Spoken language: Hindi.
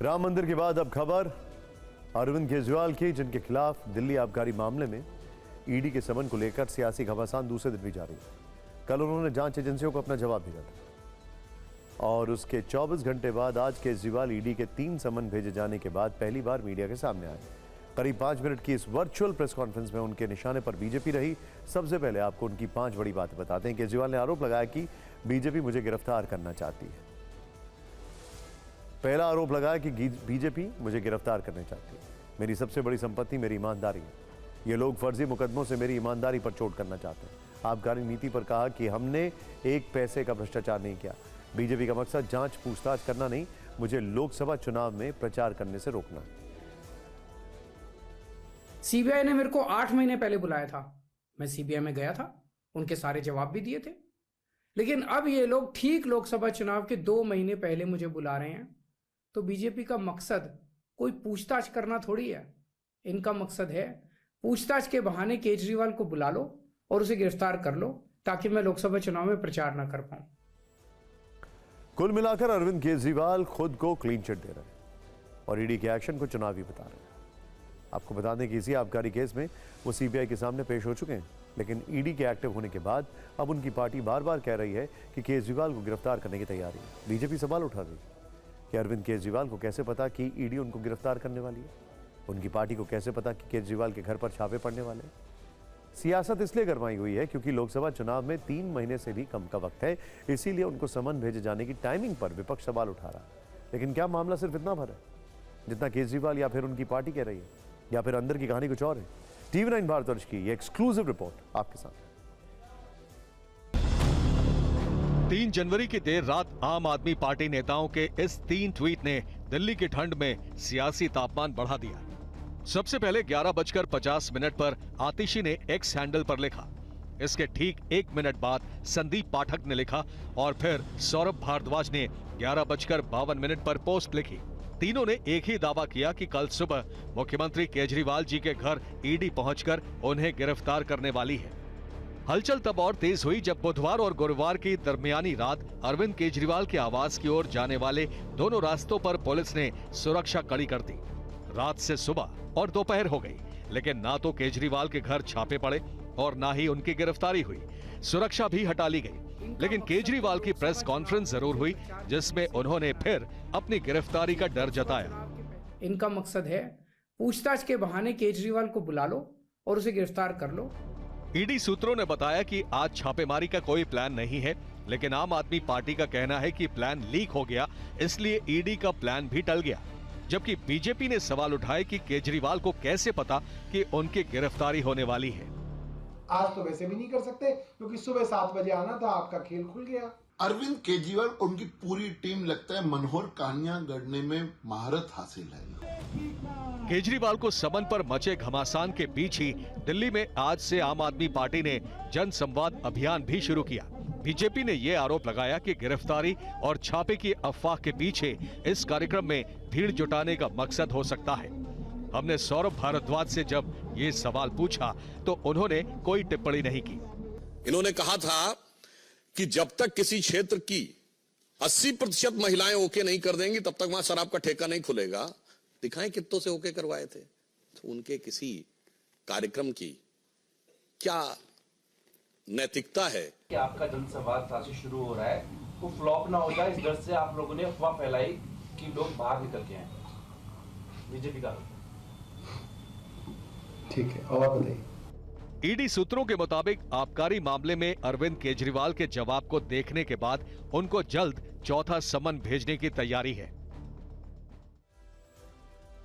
राम मंदिर के बाद अब खबर अरविंद केजरीवाल की, जिनके खिलाफ दिल्ली आबकारी मामले में ईडी के समन को लेकर सियासी घमासान दूसरे दिन भी जारी है। कल उन्होंने जांच एजेंसियों को अपना जवाब भेजा था और उसके 24 घंटे बाद आज केजरीवाल ईडी के 3 समन भेजे जाने के बाद पहली बार मीडिया के सामने आए। करीब 5 मिनट की इस वर्चुअल प्रेस कॉन्फ्रेंस में उनके निशाने पर बीजेपी रही। सबसे पहले आपको उनकी 5 बड़ी बातें बताते हैं। केजरीवाल ने आरोप लगाया कि बीजेपी मुझे गिरफ्तार करना चाहती है। पहला आरोप लगाया कि बीजेपी मुझे गिरफ्तार करना चाहती है। मेरी सबसे बड़ी संपत्ति मेरी ईमानदारी है। ये लोग फर्जी मुकदमों से मेरी ईमानदारी पर चोट करना चाहते हैं। आबकारी नीति पर कहा कि हमने एक पैसे का भ्रष्टाचार नहीं किया। बीजेपी का मकसद जांच पूछताछ करना नहीं, मुझे लोकसभा चुनाव में प्रचार करने से रोकना है। सीबीआई ने मेरे को 8 महीने पहले बुलाया था। मैं सीबीआई में गया था, उनके सारे जवाब भी दिए थे। लेकिन अब ये लोग ठीक लोकसभा चुनाव के 2 महीने पहले मुझे बुला रहे हैं। तो बीजेपी का मकसद कोई पूछताछ करना थोड़ी है। इनका मकसद है पूछताछ के बहाने केजरीवाल को बुला लो और उसे गिरफ्तार कर लो ताकि मैं लोकसभा चुनाव में प्रचार ना कर पाऊं। कुल मिलाकर अरविंद केजरीवाल खुद को क्लीन चिट दे रहे हैं और ईडी के एक्शन को चुनावी बता रहे हैं। आपको बता दें कि इसी आबकारी केस में वो सीबीआई के सामने पेश हो चुके हैं, लेकिन ईडी के एक्टिव होने के बाद अब उनकी पार्टी बार बार कह रही है कि केजरीवाल को गिरफ्तार करने की तैयारी है। बीजेपी सवाल उठा रही है कि अरविंद केजरीवाल को कैसे पता कि ईडी उनको गिरफ्तार करने वाली है। उनकी पार्टी को कैसे पता कि केजरीवाल के घर पर छापे पड़ने वाले हैं। सियासत इसलिए गरमाई हुई है क्योंकि लोकसभा चुनाव में 3 महीने से भी कम का वक्त है, इसीलिए उनको समन भेजे जाने की टाइमिंग पर विपक्ष सवाल उठा रहा है। लेकिन क्या मामला सिर्फ इतना भर है जितना केजरीवाल या फिर उनकी पार्टी कह रही है, या फिर अंदर की कहानी कुछ और है? TV9 भारतवर्ष की ये एक्सक्लूसिव रिपोर्ट आपके साथ। 3 जनवरी की देर रात आम आदमी पार्टी नेताओं के इस 3 ट्वीट ने दिल्ली की ठंड में सियासी तापमान बढ़ा दिया। सबसे पहले 11:50 पर आतिशी ने एक्स हैंडल पर लिखा। इसके ठीक 1 मिनट बाद संदीप पाठक ने लिखा और फिर सौरभ भारद्वाज ने 11:52 पर पोस्ट लिखी। तीनों ने एक ही दावा किया कि कल सुबह मुख्यमंत्री केजरीवाल जी के घर ईडी पहुंचकर उन्हें गिरफ्तार करने वाली है। हलचल तब और तेज हुई जब बुधवार और गुरुवार की दरमियानी रात अरविंद केजरीवाल के आवास की ओर जाने वाले दोनों रास्तों पर पुलिस ने सुरक्षा कड़ी कर दी। रात से सुबह और दोपहर हो गई, लेकिन ना तो केजरीवाल के घर छापे पड़े और ना ही उनकी गिरफ्तारी हुई। सुरक्षा भी हटा ली गई, लेकिन केजरीवाल की प्रेस कॉन्फ्रेंस जरूर हुई जिसमें उन्होंने फिर अपनी गिरफ्तारी का डर जताया। इनका मकसद है पूछताछ के बहाने केजरीवाल को बुला लो और उसे गिरफ्तार कर लो। ईडी सूत्रों ने बताया कि आज छापेमारी का कोई प्लान नहीं है, लेकिन आम आदमी पार्टी का कहना है कि प्लान लीक हो गया, इसलिए ईडी का प्लान भी टल गया। जबकि बीजेपी ने सवाल उठाए कि केजरीवाल को कैसे पता कि उनकी गिरफ्तारी होने वाली है। आज तो वैसे भी नहीं कर सकते क्योंकि सुबह 7 बजे आना था, आपका खेल खुल गया। अरविंद केजरीवाल और उनकी पूरी टीम लगता है मनोहर कहानियां गढ़ने में महारत हासिल है। केजरीवाल को समन पर मचे घमासान के बीच ही दिल्ली में आज से आम आदमी पार्टी ने जन संवाद अभियान भी शुरू किया। बीजेपी ने यह आरोप लगाया कि गिरफ्तारी और छापे की अफवाह के पीछे इस कार्यक्रम में भीड़ जुटाने का मकसद हो सकता है। हमने सौरभ भारद्वाज से जब ये सवाल पूछा तो उन्होंने कोई टिप्पणी नहीं की। इन्होंने कहा था कि जब तक किसी क्षेत्र की 80% महिलाएं ओके नहीं कर देंगी तब तक वहां शराब का ठेका नहीं खुलेगा। दिखाएं कितनों से ओके करवाए थे। तो उनके किसी कार्यक्रम की क्या नैतिकता है कि आपका जनसंवाद आज से शुरू हो रहा है, वो फ्लॉप ना हो जाए, इस डर से आप लोगों ने अफवाह फैलाई कि लोग बाहर निकल के हैं बीजेपी का। ठीक है, और बताइए। ईडी सूत्रों के मुताबिक आबकारी मामले में अरविंद केजरीवाल के जवाब को देखने के बाद उनको जल्द चौथा समन भेजने की तैयारी है।